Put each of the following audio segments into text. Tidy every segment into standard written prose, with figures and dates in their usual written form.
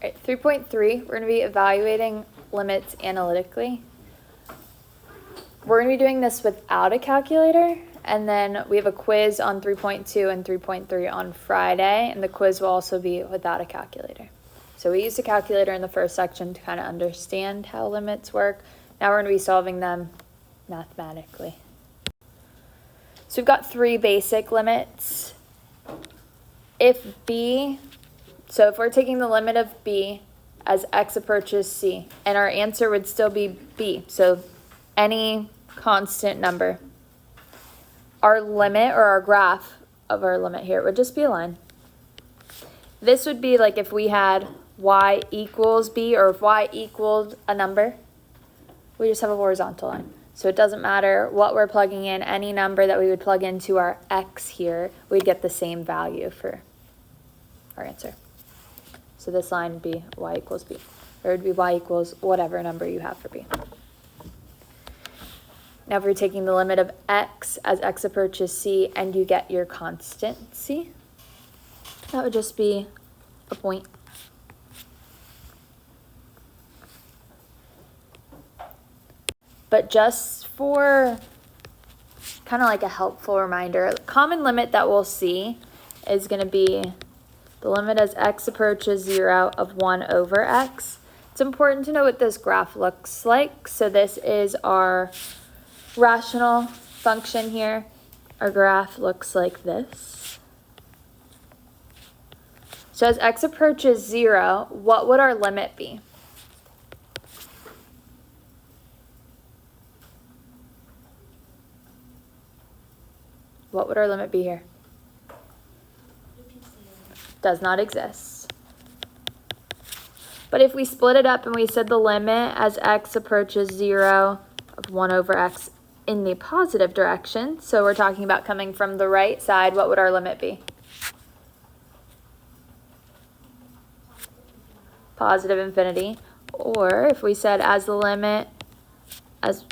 right, 3.3, we're going to be evaluating limits analytically. We're going to be doing this without a calculator, and then we have a quiz on 3.2 and 3.3 on Friday, and the quiz will also be without a calculator. So we used a calculator in the first section to kind of understand how limits work. Now we're going to be solving them mathematically. So we've got three basic limits. If we're taking the limit of b as x approaches c, and our answer would still be b, so any constant number. Our limit, or our graph of our limit here, would just be a line. This would be like if we had y equals b, or if y equaled a number, we just have a horizontal line. So it doesn't matter what we're plugging in, any number that we would plug into our x here, we'd get the same value for our answer. So this line would be y equals b, or it would be y equals whatever number you have for b. Now if we're taking the limit of x as x approaches c and you get your constant c, that would just be a point. But just for kind of like a helpful reminder, the common limit that we'll see is going to be the limit as x approaches 0 of 1 over x. It's important to know what this graph looks like. So this is our rational function here. Our graph looks like this. So as x approaches 0, what would our limit be? What would our limit be here? Does not exist. But if we split it up and we said the limit as x approaches 0 of 1 over x in the positive direction, so we're talking about coming from the right side, what would our limit be? Positive infinity. Or if we said as the limit as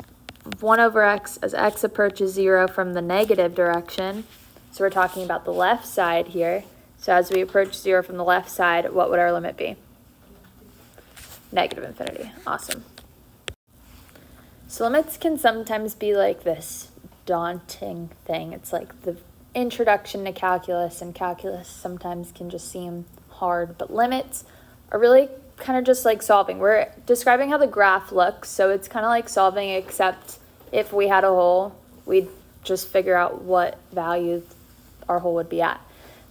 1 over x as x approaches 0 from the negative direction, so we're talking about the left side here. So as we approach 0 from the left side, what would our limit be? Negative infinity. Awesome. So limits can sometimes be like this daunting thing. It's like the introduction to calculus, and calculus sometimes can just seem hard, but limits are really kind of just like solving. We're describing how the graph looks, so it's kind of like solving, except if we had a hole, we'd just figure out what value our hole would be at.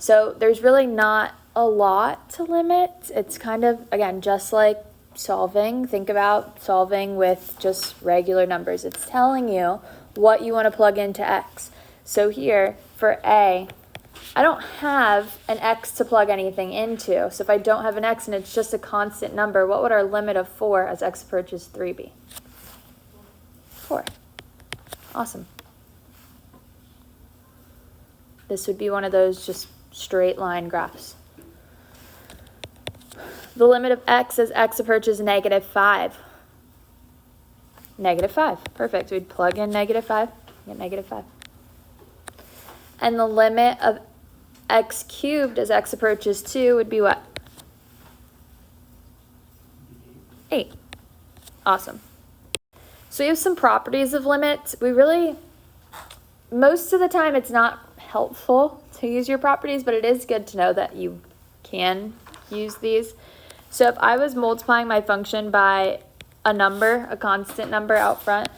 So there's really not a lot to limit. It's kind of, again, just like solving. Think about solving with just regular numbers. It's telling you what you want to plug into x. So here, for a, I don't have an x to plug anything into. So if I don't have an x and it's just a constant number, what would our limit of 4 as x approaches 3 be? 4. Awesome. This would be one of those just straight line graphs. The limit of x as x approaches negative 5. Negative 5. Perfect. We'd plug in negative 5, get negative 5. And the limit of x cubed as x approaches 2 would be what? 8. Awesome. So we have some properties of limits. Most of the time it's not helpful to use your properties, but it is good to know that you can use these. So if I was multiplying my function by a number, a constant number out front,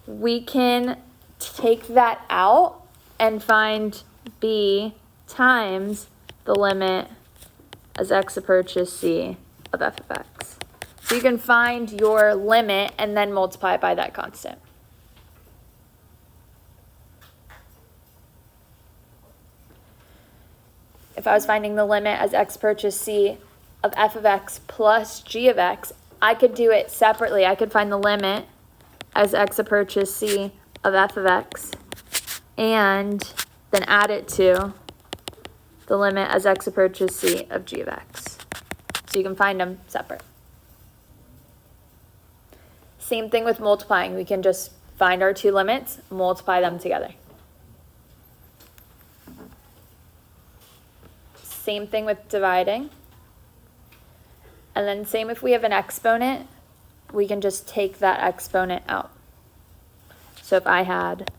we can take that out and find b times the limit as x approaches c of f of x. So you can find your limit and then multiply it by that constant. If I was finding the limit as x approaches c of f of x plus g of x, I could do it separately. I could find the limit as x approaches c of f of x and then add it to the limit as x approaches c of g of x. So you can find them separate. Same thing with multiplying. We can just find our two limits, multiply them together. Same thing with dividing. And then same if we have an exponent, we can just take that exponent out. So if I had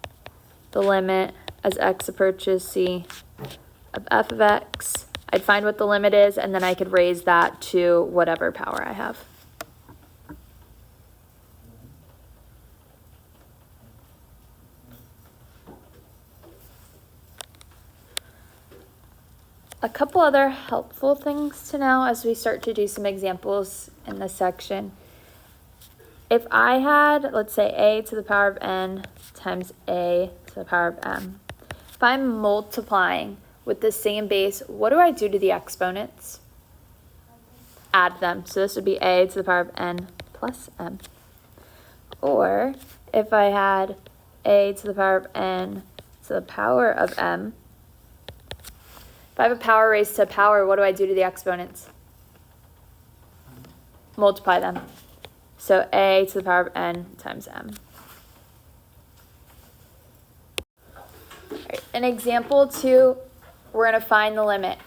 the limit as x approaches c of f of x, I'd find what the limit is, and then I could raise that to whatever power I have. A couple other helpful things to know as we start to do some examples in this section. If I had, let's say, a to the power of n times a to the power of m, if I'm multiplying with the same base, what do I do to the exponents? Add them. So this would be a to the power of n plus m. Or if I had a to the power of n to the power of m, if I have a power raised to a power, what do I do to the exponents? Multiply them. So a to the power of n times m. Right, in example 2, we're going to find the limit.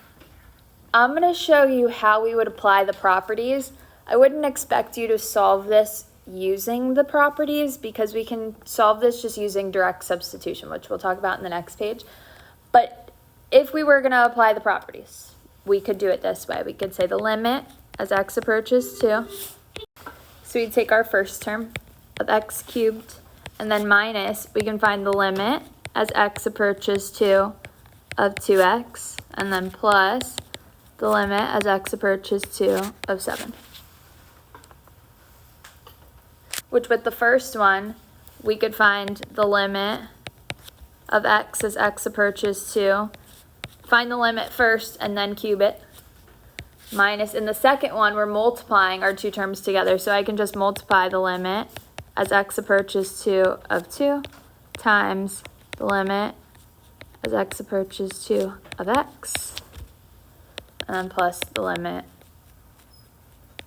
I'm going to show you how we would apply the properties. I wouldn't expect you to solve this using the properties because we can solve this just using direct substitution, which we'll talk about in the next page. But if we were going to apply the properties, we could do it this way. We could say the limit as x approaches 2. So we'd take our first term of x cubed, and then minus, we can find the limit as x approaches 2 of 2x, and then plus the limit as x approaches 2 of 7. Which with the first one, we could find the limit of x as x approaches 2. Find the limit first and then cube it. Minus, in the second one, we're multiplying our two terms together. So I can just multiply the limit as x approaches 2 of 2 times the limit as x approaches 2 of x. And then plus the limit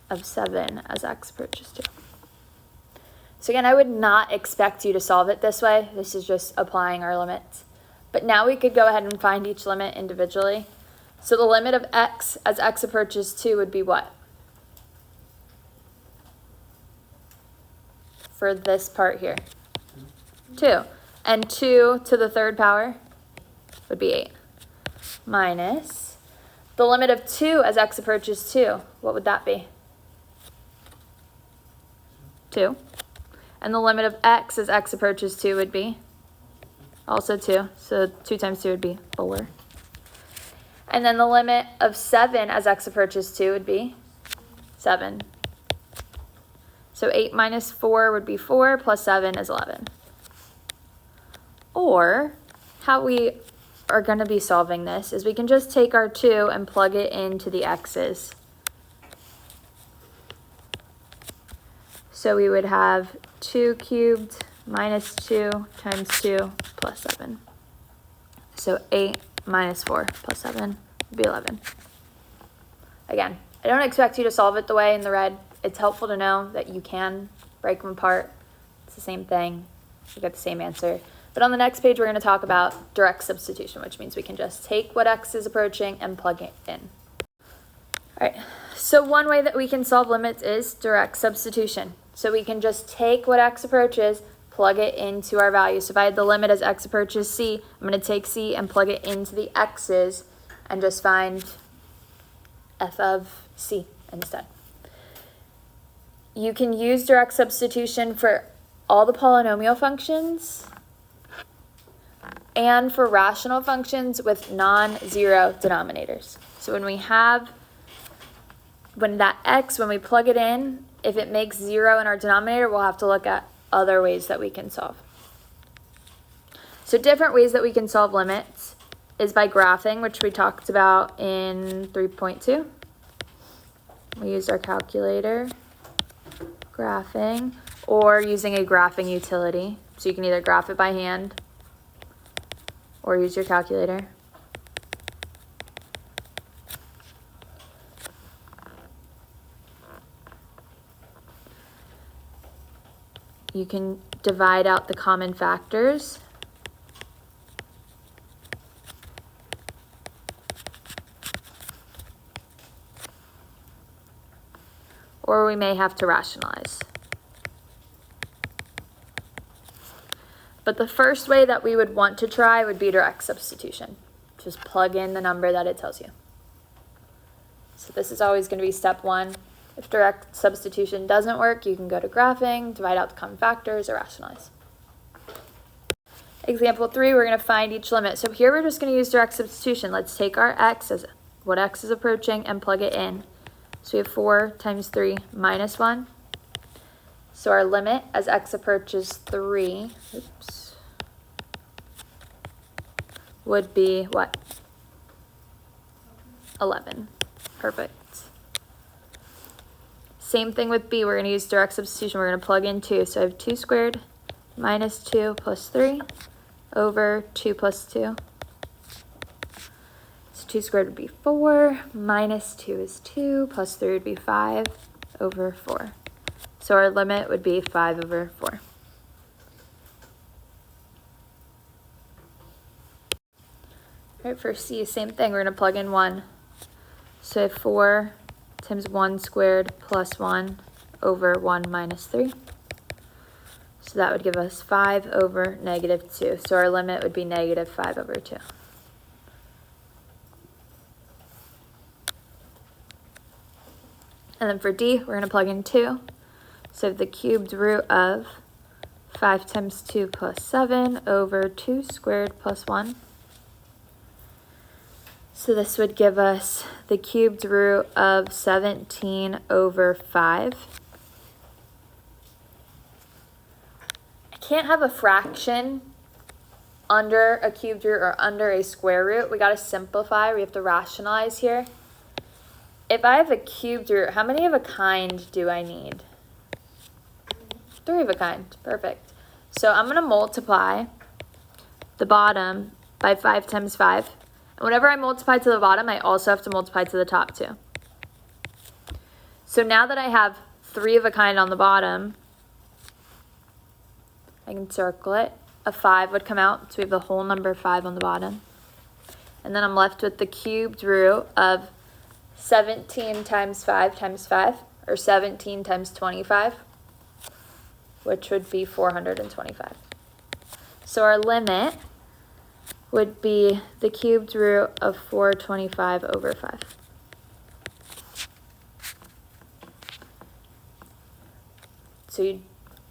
of 7 as x approaches 2. So again, I would not expect you to solve it this way. This is just applying our limits. But now we could go ahead and find each limit individually. So the limit of x as x approaches 2 would be what? For this part here. 2. And 2 to the third power would be 8. Minus the limit of 2 as x approaches 2. What would that be? 2. And the limit of x as x approaches 2 would be also 2. So 2 times 2 would be 4. And then the limit of 7 as x approaches 2 would be 7. So 8 minus 4 would be 4, plus 7 is 11. Or how we are going to be solving this is we can just take our 2 and plug it into the x's. So we would have 2 cubed minus 2 times 2 plus 7. So 8 minus 4 plus 7 would be 11. Again, I don't expect you to solve it the way in the red. It's helpful to know that you can break them apart. It's the same thing. You get the same answer. But on the next page, we're going to talk about direct substitution, which means we can just take what x is approaching and plug it in. All right, so one way that we can solve limits is direct substitution. So we can just take what x approaches, plug it into our value. So if I had the limit as x approaches c, I'm going to take c and plug it into the x's and just find f of c instead. You can use direct substitution for all the polynomial functions and for rational functions with non-zero denominators. So when that x, when we plug it in, if it makes 0 in our denominator, we'll have to look at other ways that we can solve. So different ways that we can solve limits is by graphing, which we talked about in 3.2. We used our calculator, graphing, or using a graphing utility. So you can either graph it by hand or use your calculator. You can divide out the common factors. or we may have to rationalize. But the first way that we would want to try would be direct substitution. Just plug in the number that it tells you. So this is always going to be step one. If direct substitution doesn't work, you can go to graphing, divide out the common factors, or rationalize. Example 3, we're going to find each limit. So here we're just going to use direct substitution. Let's take our x, as what x is approaching, and plug it in. So we have 4 times 3 minus 1. So our limit as x approaches 3, would be what? 11. Perfect. Same thing with b. We're going to use direct substitution. We're going to plug in 2. So I have 2 squared minus 2 plus 3 over 2 plus 2. So 2 squared would be 4, minus 2 is 2, plus 3 would be 5 over 4. So our limit would be 5 over 4. All right, for c, same thing. We're going to plug in 1. So I have 4 times 1 squared plus 1 over 1 minus 3. So that would give us 5 over negative 2. So our limit would be negative 5 over 2. And then for d, we're going to plug in 2. So the cubed root of 5 times 2 plus 7 over 2 squared plus 1. So this would give us the cubed root of 17 over 5. I can't have a fraction under a cubed root or under a square root. We got to simplify. We have to rationalize here. If I have a cubed root, how many of a kind do I need? 3 of a kind. Perfect. So I'm going to multiply the bottom by 5 times 5. And whenever I multiply to the bottom, I also have to multiply to the top too. So now that I have 3 of a kind on the bottom, I can circle it. A 5 would come out, so we have the whole number 5 on the bottom. And then I'm left with the cubed root of 17 times 5, or 17 times 25, which would be 425. So our limit would be the cubed root of 425 over 5. So you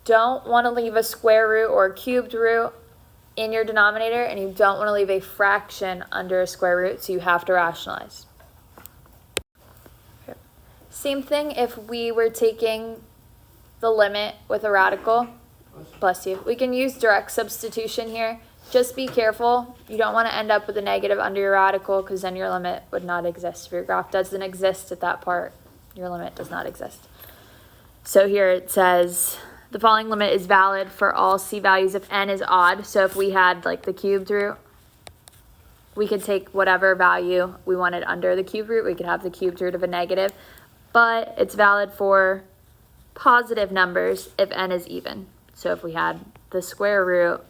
don't want to leave a square root or a cubed root in your denominator, and you don't want to leave a fraction under a square root, so you have to rationalize. Okay. Same thing if we were taking the limit with a radical. Bless you. We can use direct substitution here. Just be careful. You don't want to end up with a negative under your radical, because then your limit would not exist. If your graph doesn't exist at that part, your limit does not exist. So here it says the following limit is valid for all c values if n is odd. So if we had like the cubed root, we could take whatever value we wanted under the cubed root. We could have the cubed root of a negative, but it's valid for positive numbers if n is even. So if we had the square root,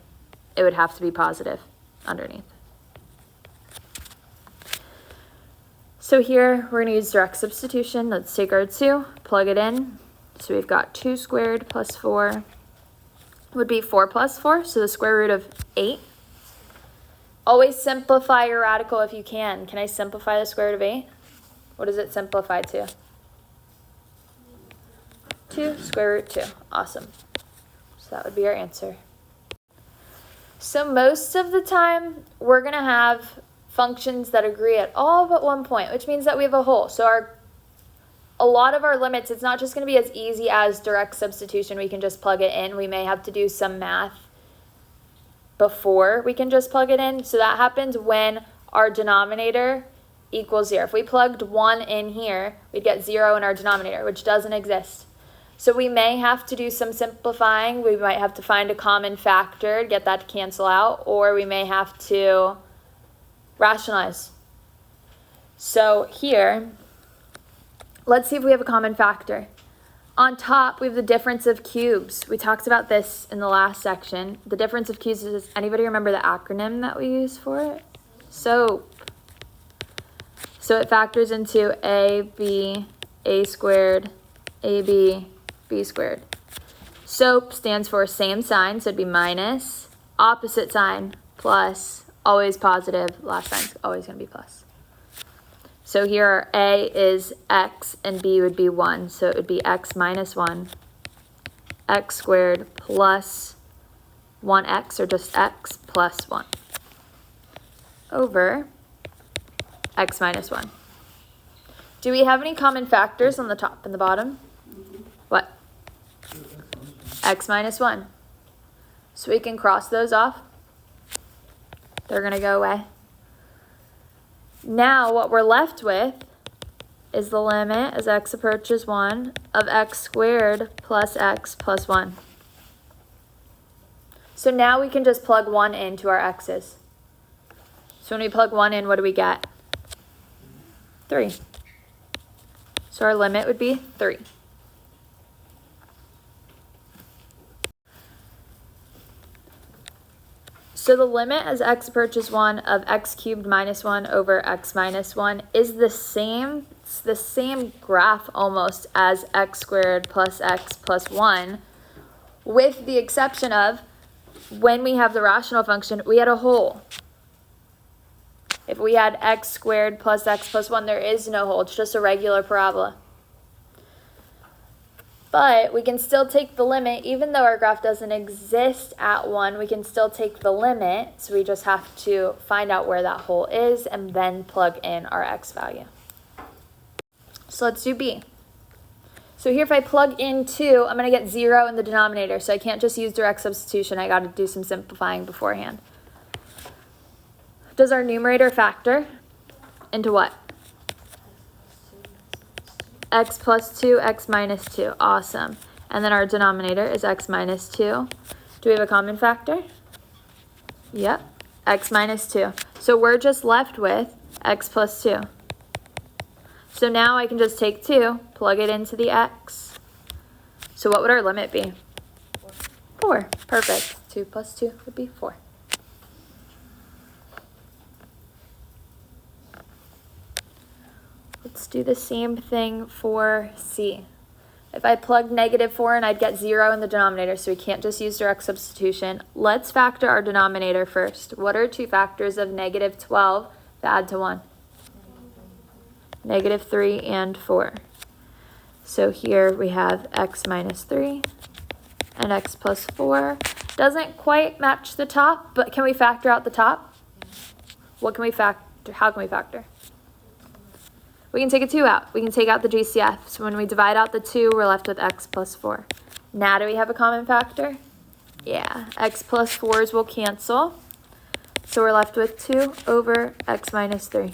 it would have to be positive underneath. So here we're going to use direct substitution. Let's take our 2, plug it in. So we've got 2 squared plus 4 would be 4 plus 4, so the square root of 8. Always simplify your radical if you can. Can I simplify the square root of 8? What does it simplify to? 2 square root 2. Awesome. So that would be our answer. So most of the time, we're going to have functions that agree at all but one point, which means that we have a whole. So a lot of our limits, it's not just going to be as easy as direct substitution. We can just plug it in. We may have to do some math before we can just plug it in. So that happens when our denominator equals 0. If we plugged 1 in here, we'd get 0 in our denominator, which doesn't exist. So we may have to do some simplifying. We might have to find a common factor to get that to cancel out, or we may have to rationalize. So here, let's see if we have a common factor. On top, we have the difference of cubes. We talked about this in the last section. The difference of cubes is, anybody remember the acronym that we use for it? SOAP. So it factors into a squared AB, B squared. SOAP stands for same sign, so it'd be minus, opposite sign, plus, always positive, last sign's always going to be plus. So here our A is x and B would be 1, so it would be x minus 1, x squared plus 1x, or just x plus 1, over x minus 1. Do we have any common factors on the top and the bottom? What? X minus 1. So we can cross those off. They're going to go away. Now what we're left with is the limit as x approaches 1 of x squared plus x plus 1. So now we can just plug 1 into our x's. So when we plug 1 in, what do we get? 3. So our limit would be 3. So the limit as x approaches 1 of x cubed minus 1 over x minus 1 is the same. It's the same graph almost as x squared plus x plus 1, with the exception of when we have the rational function, we had a hole. If we had x squared plus x plus 1, there is no hole. It's just a regular parabola. But we can still take the limit, even though our graph doesn't exist at 1, we can still take the limit. So we just have to find out where that hole is and then plug in our x value. So let's do B. So here if I plug in 2, I'm going to get 0 in the denominator. So I can't just use direct substitution. I got to do some simplifying beforehand. Does our numerator factor into what? X plus 2, x minus 2. Awesome. And then our denominator is x minus 2. Do we have a common factor? Yep. X minus 2. So we're just left with x plus 2. So now I can just take 2, plug it into the x. So what would our limit be? 4. Perfect. 2 plus 2 would be 4. Let's do the same thing for C. If I plug -4 in, I'd get 0 in the denominator, so we can't just use direct substitution. Let's factor our denominator first. What are 2 factors of -12 that add to 1? -3 and 4. So here we have x minus 3 and x plus 4. Doesn't quite match the top, but can we factor out the top? What can we factor? How can we factor? We can take a 2 out. We can take out the GCF. So when we divide out the 2, we're left with x plus 4. Now do we have a common factor? Yeah, x plus 4s will cancel. So we're left with 2 over x minus 3.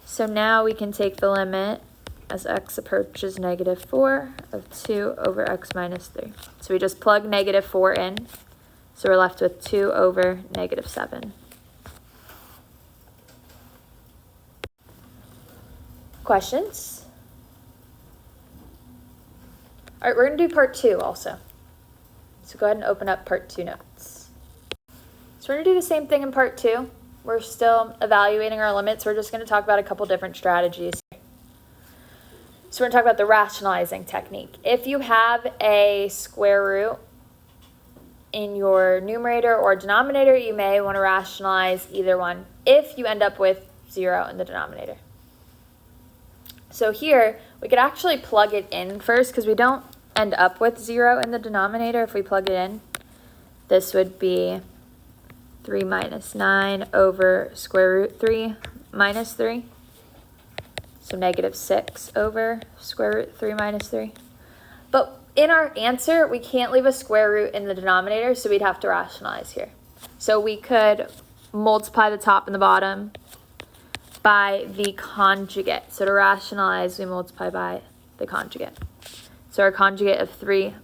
So now we can take the limit as x approaches -4 of 2 over x minus 3. So we just plug -4 in. So we're left with 2 over -7. Questions? All right, we're going to do part 2 also. So go ahead and open up part 2 notes. So we're going to do the same thing in part 2. We're still evaluating our limits. We're just going to talk about a couple different strategies. So we're going to talk about the rationalizing technique. If you have a square root in your numerator or denominator, you may want to rationalize either one if you end up with 0 in the denominator. So here, we could actually plug it in first because we don't end up with 0 in the denominator if we plug it in. This would be 3 minus 9 over square root 3 minus 3. So -6 over square root 3 minus 3. But in our answer, we can't leave a square root in the denominator, so we'd have to rationalize here. So we could multiply the top and the bottom by the conjugate. So to rationalize, we multiply by the conjugate. So our conjugate of 3,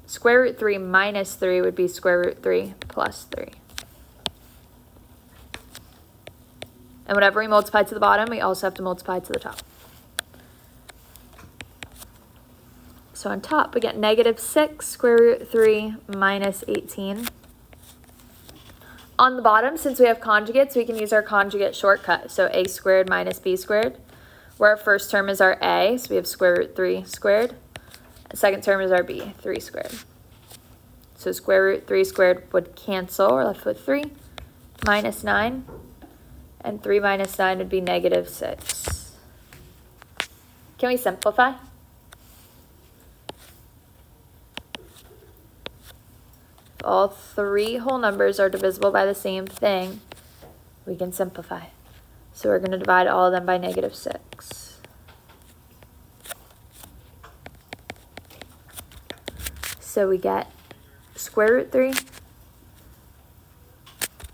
square root 3 minus 3 would be square root 3 plus 3. And whatever we multiply to the bottom, we also have to multiply to the top. So on top, we get -6 square root 3 minus 18. On the bottom, since we have conjugates, we can use our conjugate shortcut. So a squared minus b squared where our first term is our a, so we have square root 3 squared. The second term is our b, 3 squared. So square root 3 squared would cancel. We're left with 3 minus 9. And 3 minus 9 would be negative 6. Can we simplify? If all three whole numbers are divisible by the same thing, we can simplify. So we're going to divide all of them by negative 6. So we get square root 3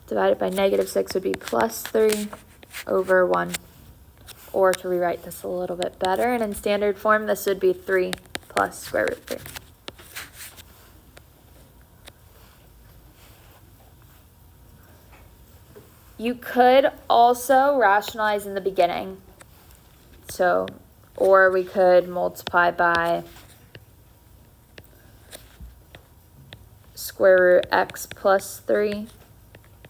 divided by negative 6 would be plus 3 over 1. Or to rewrite this a little bit better, and in standard form, this would be 3 plus square root 3. You could also rationalize in the beginning. So, or we could multiply by square root x plus 3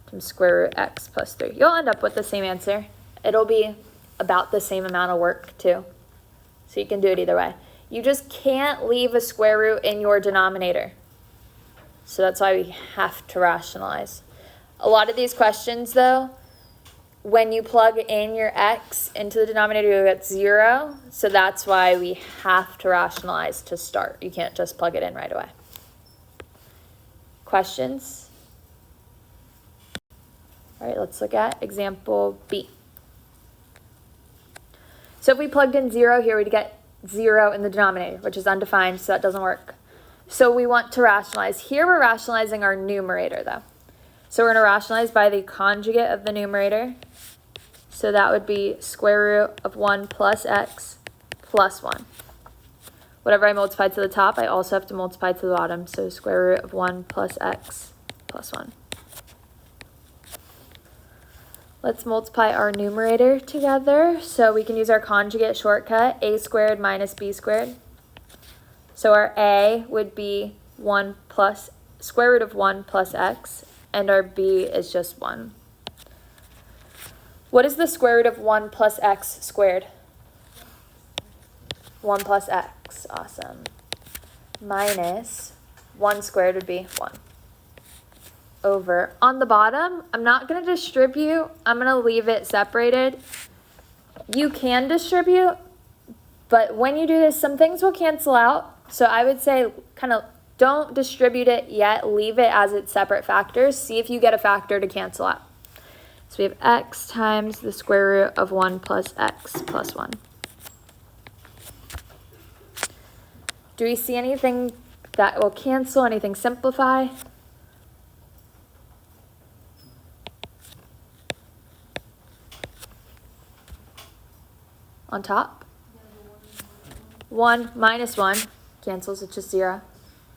times square root x plus 3. You'll end up with the same answer. It'll be about the same amount of work too. So you can do it either way. You just can't leave a square root in your denominator. So that's why we have to rationalize. A lot of these questions though, when you plug in your x into the denominator, you'll get 0. So that's why we have to rationalize to start. You can't just plug it in right away. Questions? All right, let's look at example B. So if we plugged in 0 here, we'd get 0 in the denominator, which is undefined, so that doesn't work. So we want to rationalize. Here we're rationalizing our numerator though. So we're going to rationalize by the conjugate of the numerator. So that would be square root of 1 plus x plus 1. Whatever I multiply to the top, I also have to multiply to the bottom. So square root of 1 plus x plus 1. Let's multiply our numerator together. So we can use our conjugate shortcut, a squared minus b squared. So our a would be 1 plus square root of 1 plus x, and our b is just 1. What is the square root of 1 plus x squared? 1 plus x, awesome. Minus 1 squared would be 1. Over. On the bottom, I'm not going to distribute. I'm going to leave it separated. You can distribute, but when you do this, some things will cancel out. So I would say kind of don't distribute it yet. Leave it as its separate factors. See if you get a factor to cancel out. So we have x times the square root of 1 plus x plus 1. Do we see anything that will cancel, anything simplify? On top? 1 minus 1 cancels, it's just 0.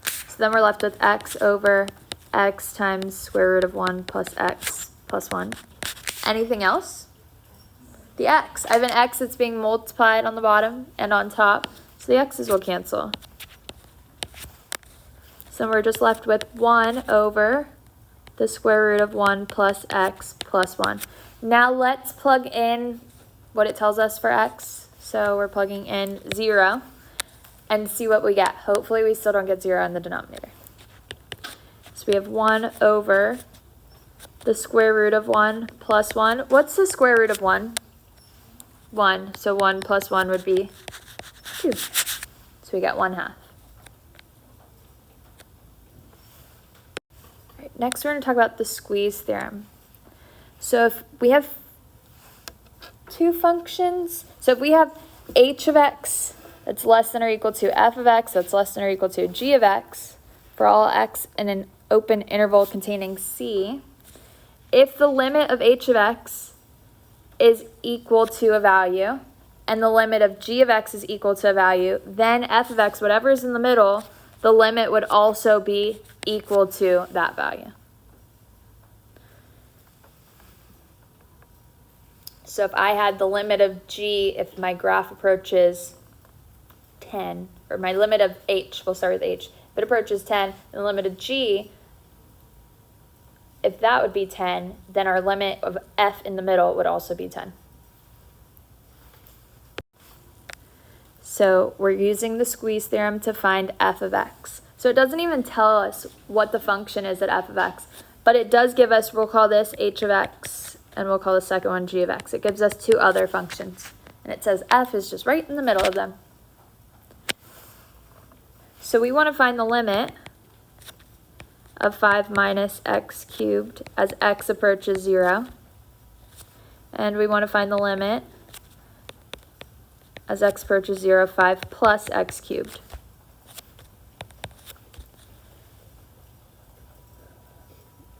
So then we're left with x over x times square root of 1 plus x plus 1. Anything else? The x. I have an x that's being multiplied on the bottom and on top, so the x's will cancel. So we're just left with 1 over the square root of 1 plus x plus 1. Now let's plug in what it tells us for x. So we're plugging in 0 and see what we get. Hopefully we still don't get 0 in the denominator. So we have 1 over the square root of 1 plus 1. What's the square root of 1? 1. So 1 plus 1 would be 2. So we get 1/2. Right, next we're going to talk about the squeeze theorem. So if we have two functions, so if we have h of x that's less than or equal to f of x that's less than or equal to g of x for all x in an open interval containing c, if the limit of h of x is equal to a value and the limit of g of x is equal to a value, then f of x, whatever is in the middle, the limit would also be equal to that value. So if I had the limit of g, if my graph approaches 10, or my limit of h, we'll start with h, if it approaches 10, and the limit of g, if that would be 10, then our limit of f in the middle would also be 10. So we're using the squeeze theorem to find f of x. So it doesn't even tell us what the function is at f of x, but it does give us, we'll call this h of x, and we'll call the second one g of x. It gives us two other functions, and it says f is just right in the middle of them. So we want to find the limit of 5 minus x cubed as x approaches 0. And we want to find the limit as x approaches 0, 5 plus x cubed.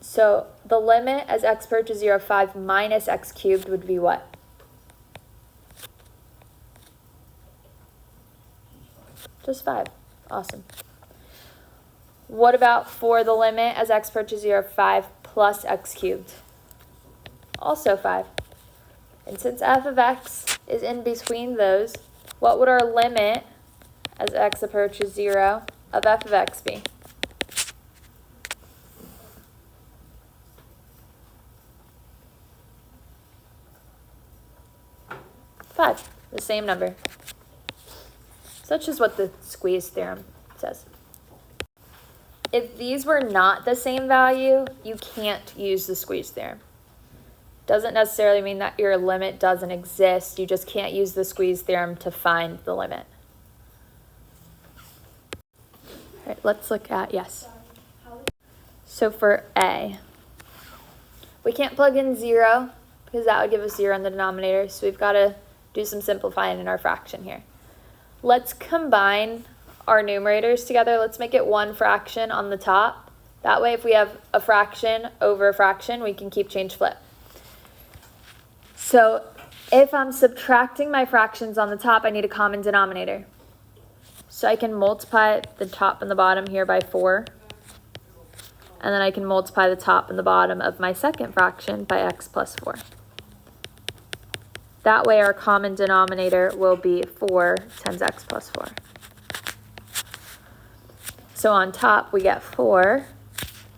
So the limit as x approaches 0, 5 minus x cubed would be what? Just 5. Awesome. What about for the limit as x approaches 0, 5 plus x cubed? Also 5. And since f of x is in between those, what would our limit as x approaches 0 of f of x be? Five, the same number. Such is what the squeeze theorem says. If these were not the same value, you can't use the squeeze theorem. Doesn't necessarily mean that your limit doesn't exist. You just can't use the squeeze theorem to find the limit. All right, let's look at, yes. So for A, we can't plug in 0 because that would give us 0 in the denominator. So we've got to do some simplifying in our fraction here. Let's combine our numerators together. Let's make it one fraction on the top. That way, if we have a fraction over a fraction, we can keep, change, flip. So if I'm subtracting my fractions on the top, I need a common denominator. So I can multiply the top and the bottom here by 4. And then I can multiply the top and the bottom of my second fraction by x plus 4. That way our common denominator will be 4 times x plus 4. So on top we get 4.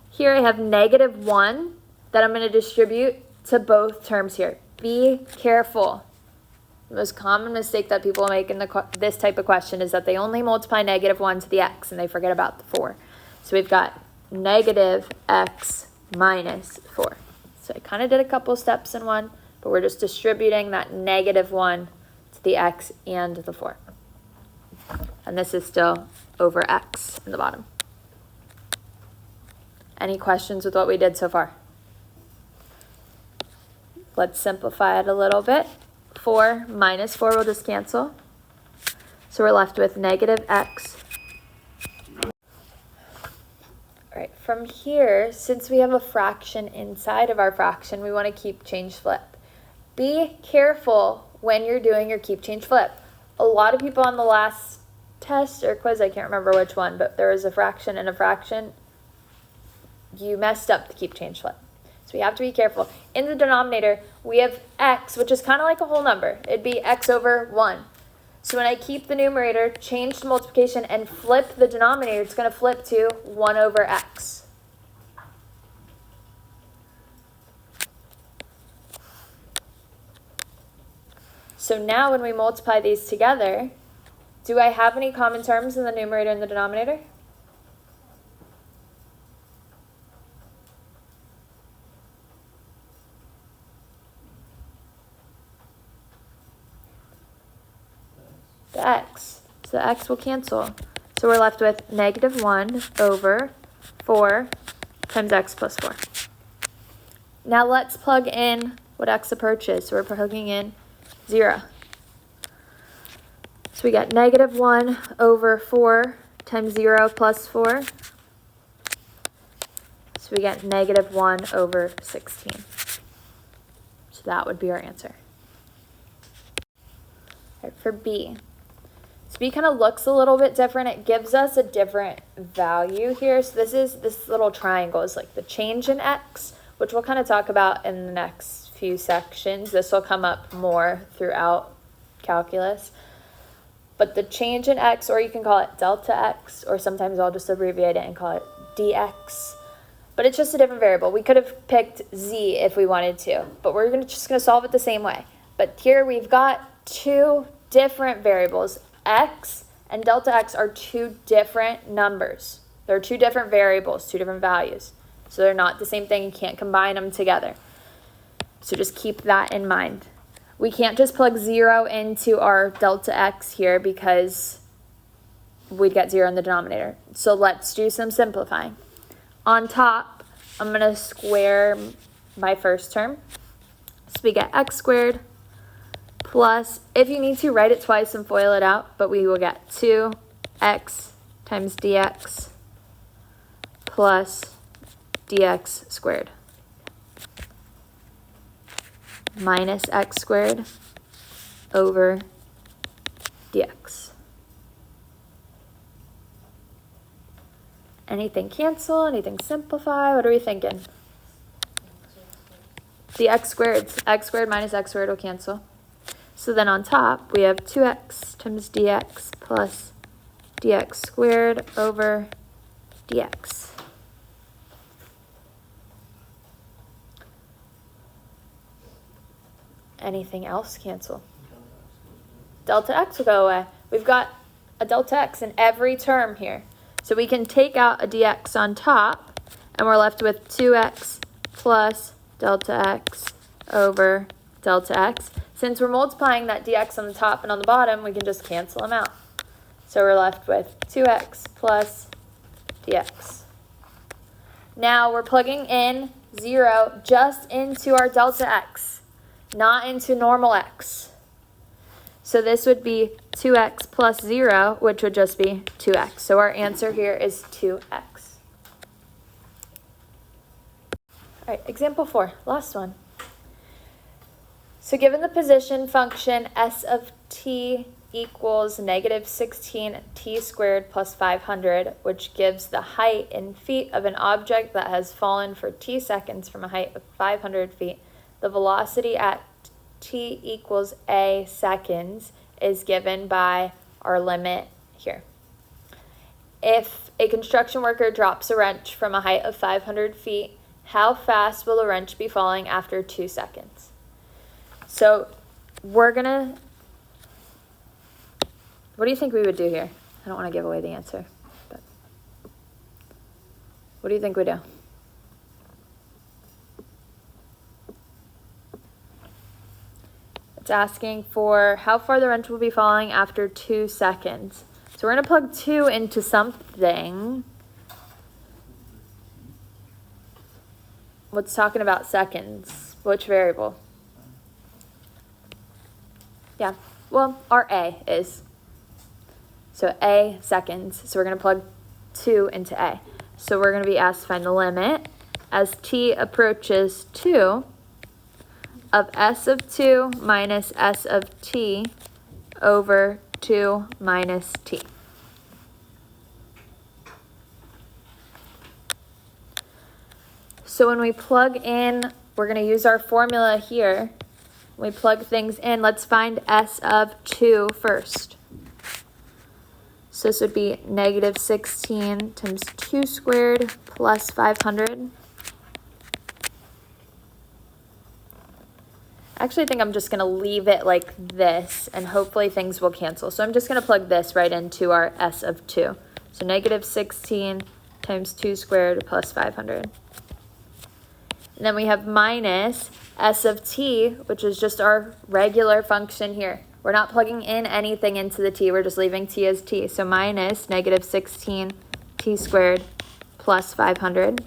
Here I have negative 1 that I'm going to distribute to both terms here. Be careful. The most common mistake that people make in this type of question is that they only multiply negative 1 to the x and they forget about the 4. So we've got negative x minus 4. So I kind of did a couple steps in one, but we're just distributing that negative 1 to the x and the 4. And this is still over x in the bottom. Any questions with what we did so far? Let's simplify it a little bit. 4 minus 4 will just cancel. So we're left with negative x. All right, from here, since we have a fraction inside of our fraction, we want to keep, change, flip. Be careful when you're doing your keep, change, flip. A lot of people on the last test or quiz, I can't remember which one, but there was a fraction and a fraction. You messed up the keep, change, flip. So we have to be careful. In the denominator, we have x, which is kind of like a whole number. It'd be x over 1. So when I keep the numerator, change to multiplication, and flip the denominator, it's going to flip to 1 over x. So now when we multiply these together, do I have any common terms in the numerator and the denominator? The x. So the x will cancel. So we're left with negative 1 over 4 times x plus 4. Now let's plug in what x approaches. So we're plugging in 0. So we got negative 1 over 4 times 0 plus 4. So we get negative 1 over 16. So that would be our answer. All right, for B. So B kind of looks a little bit different. It gives us a different value here. So this little triangle is like the change in x, which we'll kind of talk about in the next few sections. This will come up more throughout calculus. But the change in x, or you can call it delta x, or sometimes I'll just abbreviate it and call it dx. But it's just a different variable. We could have picked z if we wanted to, but we're just going to solve it the same way. But here we've got two different variables. x and delta x are two different numbers. They're two different variables, two different values. So they're not the same thing. You can't combine them together. So just keep that in mind. We can't just plug 0 into our delta x here because we'd get 0 in the denominator. So let's do some simplifying. On top, I'm going to square my first term. So we get x squared plus, if you need to, write it twice and FOIL it out, but we will get 2x times dx plus dx squared minus x squared over dx. Anything cancel? Anything simplify? What are we thinking? The x squared minus x squared will cancel. So then on top, we have 2x times dx plus dx squared over dx. Anything else cancel? Delta x will go away. We've got a delta x in every term here. So we can take out a dx on top, and we're left with 2x plus delta x over delta x. Since we're multiplying that dx on the top and on the bottom, we can just cancel them out. So we're left with 2x plus dx. Now we're plugging in 0 just into our delta x, not into normal x. So this would be 2x plus 0, which would just be 2x. So our answer here is 2x. All right, example 4, last one. So given the position function s of t equals negative 16 t squared plus 500, which gives the height in feet of an object that has fallen for t seconds from a height of 500 feet, the velocity at t equals a seconds is given by our limit here. If a construction worker drops a wrench from a height of 500 feet, how fast will the wrench be falling after 2 seconds? So we're gonna, what do you think we would do here? I don't want to give away the answer, but what do you think we do? It's asking for how far the wrench will be falling after 2 seconds. So we're going to plug 2 into something. What's talking about seconds? Which variable? Yeah, well, our A is. So A, seconds. So we're going to plug 2 into A. So we're going to be asked to find the limit as t approaches 2 of s of 2 minus s of t over 2 minus t. So when we plug in, we're going to use our formula here. We plug things in. Let's find s of 2 first. So this would be negative 16 times 2 squared plus 500. Actually, I think I'm just going to leave it like this, and hopefully things will cancel. So I'm just going to plug this right into our s of 2. So negative 16 times 2 squared plus 500. And then we have minus s of t, which is just our regular function here. We're not plugging in anything into the t. We're just leaving t as t. So minus negative 16 t squared plus 500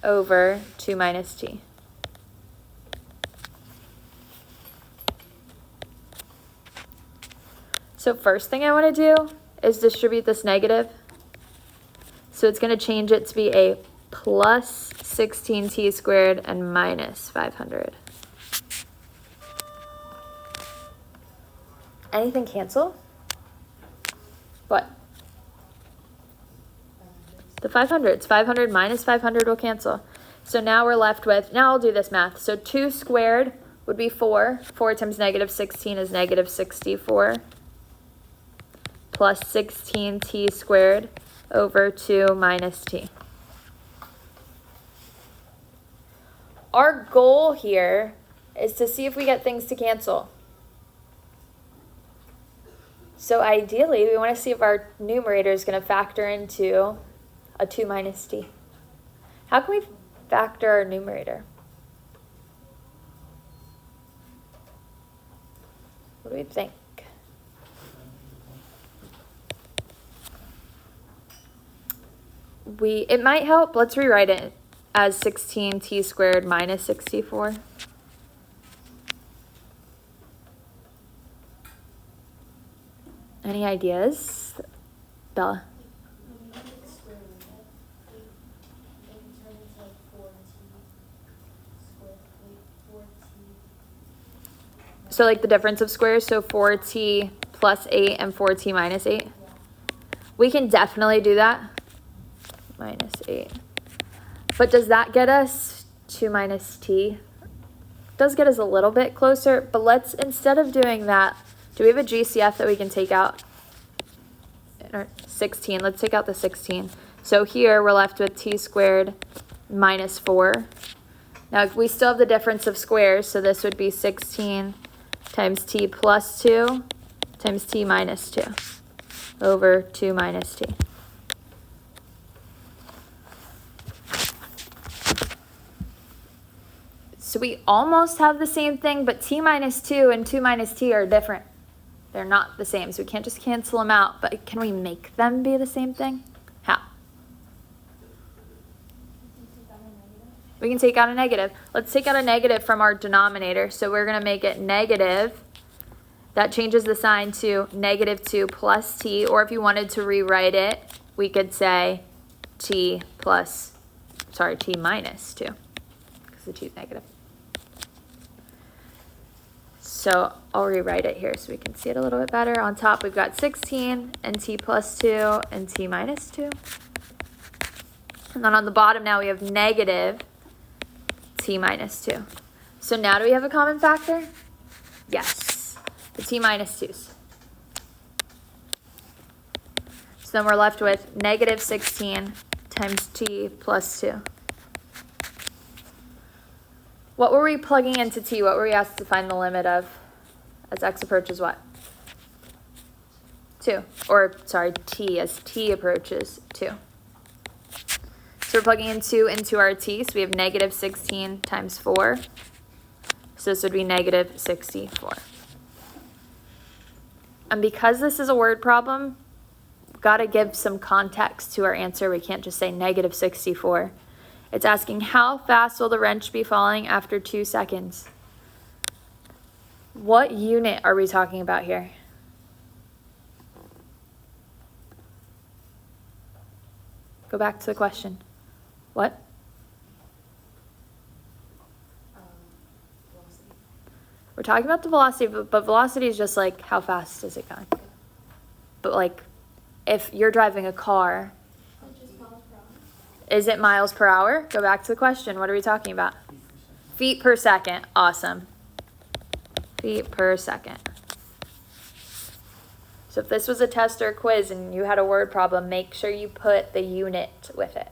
over 2 minus t. So first thing I want to do is distribute this negative. So it's going to change it to be a plus 16t squared and minus 500. Anything cancel? What? The 500s. 500 minus 500 will cancel. So now we're left with, now I'll do this math. So 2 squared would be 4. 4 times negative 16 is negative 64. Plus 16t squared over 2 minus t. Our goal here is to see if we get things to cancel. So ideally, we want to see if our numerator is going to factor into a 2 minus t. How can we factor our numerator? What do we think? It might help. Let's rewrite it as 16t squared minus 64. Any ideas, Bella? So like the difference of squares, so 4t plus 8 and 4t minus 8. We can definitely do that. Minus 8. But does that get us 2 minus t? It does get us a little bit closer, but let's, instead of doing that, do we have a GCF that we can take out? 16. Let's take out the 16. So here we're left with t squared minus 4. Now we still have the difference of squares, so this would be 16 times t plus 2 times t minus 2 over 2 minus t. So we almost have the same thing, but t minus 2 and 2 minus t are different. They're not the same, so we can't just cancel them out, but can we make them be the same thing? How? We can take out a negative. Let's take out a negative from our denominator. So we're going to make it negative. That changes the sign to negative 2 plus t, or if you wanted to rewrite it, we could say t minus 2, because the 2 is negative. So I'll rewrite it here so we can see it a little bit better. On top, we've got 16 and t plus 2 and t minus 2. And then on the bottom now we have negative t minus 2. So now do we have a common factor? Yes, the t minus 2's. So then we're left with negative 16 times t plus 2. What were we plugging into t? What were we asked to find the limit of as x approaches what? 2. Or, sorry, t as t approaches 2. So we're plugging in 2 into our t. So we have negative 16 times 4. So this would be negative 64. And because this is a word problem, we've got to give some context to our answer. We can't just say negative 64. It's asking how fast will the wrench be falling after 2 seconds? What unit are we talking about here? Go back to the question. What? Velocity. We're talking about the velocity, but velocity is just like how fast is it going? But like if you're driving a car, is it miles per hour? Go back to the question. What are we talking about? Feet per second. Awesome. Feet per second. So if this was a test or a quiz and you had a word problem, make sure you put the unit with it.